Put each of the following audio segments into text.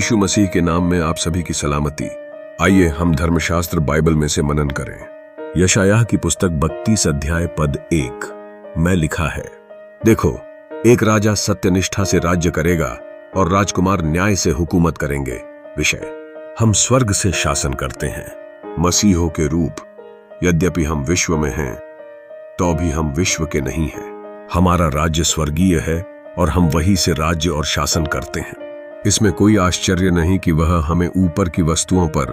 यीशु मसीह के नाम में आप सभी की सलामती। आइए हम धर्मशास्त्र बाइबल में से मनन करें। यशायाह की पुस्तक 32 अध्याय पद 1 में लिखा है, देखो, एक राजा सत्यनिष्ठा से राज्य करेगा और राजकुमार न्याय से हुकूमत करेंगे। विषय, हम स्वर्ग से शासन करते हैं, मसीहों के रूप। यद्यपि हम विश्व में हैं, तो भी हम विश्व के नहीं हैं। हमारा राज्य स्वर्गीय है और हम वही से राज्य और शासन करते हैं। इसमें कोई आश्चर्य नहीं कि वह हमें ऊपर की वस्तुओं पर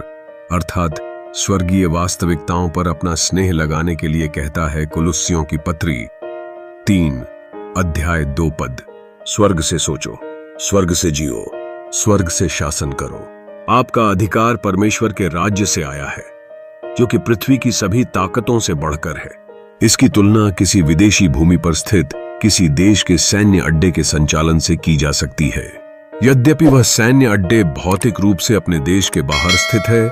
अर्थात स्वर्गीय वास्तविकताओं पर अपना स्नेह लगाने के लिए कहता है। कुलुस्सियों की पत्री 3 अध्याय 2 पद। स्वर्ग से सोचो, स्वर्ग से जियो, स्वर्ग से शासन करो। आपका अधिकार परमेश्वर के राज्य से आया है, जो कि पृथ्वी की सभी ताकतों से बढ़कर है। इसकी तुलना किसी विदेशी भूमि पर स्थित किसी देश के सैन्य अड्डे के संचालन से की जा सकती है। यद्यपि वह सैन्य अड्डे भौतिक रूप से अपने देश के बाहर स्थित है,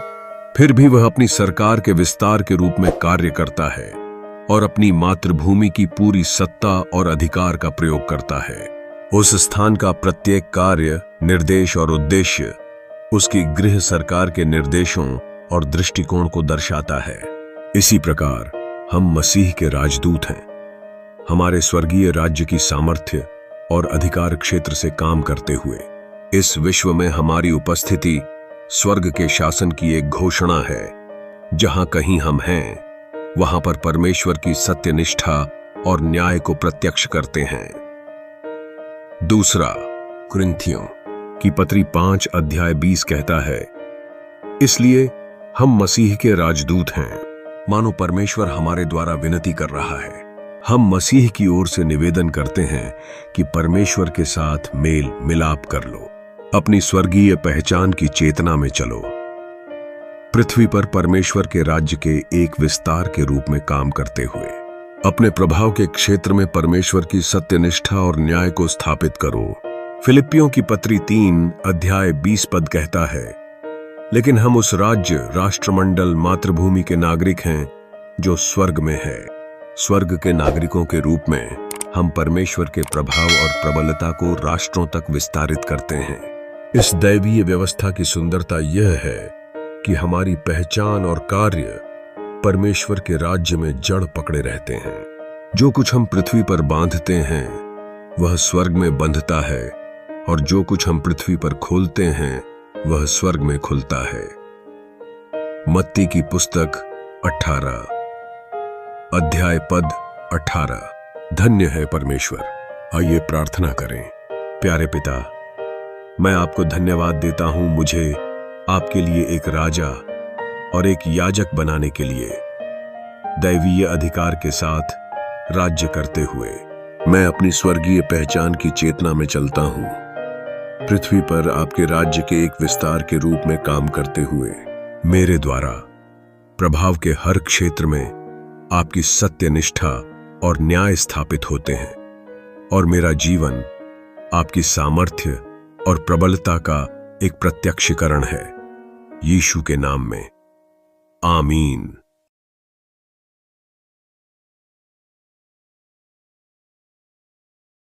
फिर भी वह अपनी सरकार के विस्तार के रूप में कार्य करता है और अपनी मातृभूमि की पूरी सत्ता और अधिकार का प्रयोग करता है। उस स्थान का प्रत्येक कार्य, निर्देश और उद्देश्य उसकी गृह सरकार के निर्देशों और दृष्टिकोण को दर्शाता है। इसी प्रकार हम मसीह के राजदूत हैं। हमारे स्वर्गीय राज्य की सामर्थ्य और अधिकार क्षेत्र से काम करते हुए इस विश्व में हमारी उपस्थिति स्वर्ग के शासन की एक घोषणा है। जहां कहीं हम हैं, वहां पर परमेश्वर की सत्यनिष्ठा और न्याय को प्रत्यक्ष करते हैं। दूसरा कुरिन्थियों की पत्री 5 अध्याय 20 कहता है, इसलिए हम मसीह के राजदूत हैं। मानो परमेश्वर हमारे द्वारा विनती कर रहा है। हम मसीह की ओर से निवेदन करते हैं कि परमेश्वर के साथ मेल मिलाप कर लो, अपनी स्वर्गीय पहचान की चेतना में चलो। पृथ्वी पर परमेश्वर के राज्य के एक विस्तार के रूप में काम करते हुए अपने प्रभाव के क्षेत्र में परमेश्वर की सत्यनिष्ठा और न्याय को स्थापित करो। फिलिप्पियों की पत्री 3 अध्याय 20 पद कहता है, लेकिन हम उस राज्य, राष्ट्रमंडल, मातृभूमि के नागरिक हैं जो स्वर्ग में है। स्वर्ग के नागरिकों के रूप में हम परमेश्वर के प्रभाव और प्रबलता को राष्ट्रों तक विस्तारित करते हैं। इस दैवीय व्यवस्था की सुंदरता यह है कि हमारी पहचान और कार्य परमेश्वर के राज्य में जड़ पकड़े रहते हैं। जो कुछ हम पृथ्वी पर बांधते हैं वह स्वर्ग में बंधता है, और जो कुछ हम पृथ्वी पर खोलते हैं वह स्वर्ग में खुलता है। मत्ती की पुस्तक 18 अध्याय पद 18। धन्य है परमेश्वर। आइए प्रार्थना करें। प्यारे पिता, मैं आपको धन्यवाद देता हूं मुझे आपके लिए एक राजा और एक याजक बनाने के लिए। दैवीय अधिकार के साथ राज्य करते हुए मैं अपनी स्वर्गीय पहचान की चेतना में चलता हूं। पृथ्वी पर आपके राज्य के एक विस्तार के रूप में काम करते हुए मेरे द्वारा प्रभाव के हर क्षेत्र में आपकी सत्यनिष्ठा और न्याय स्थापित होते हैं, और मेरा जीवन आपकी सामर्थ्य और प्रबलता का एक प्रत्यक्षीकरण है। यीशु के नाम में आमीन।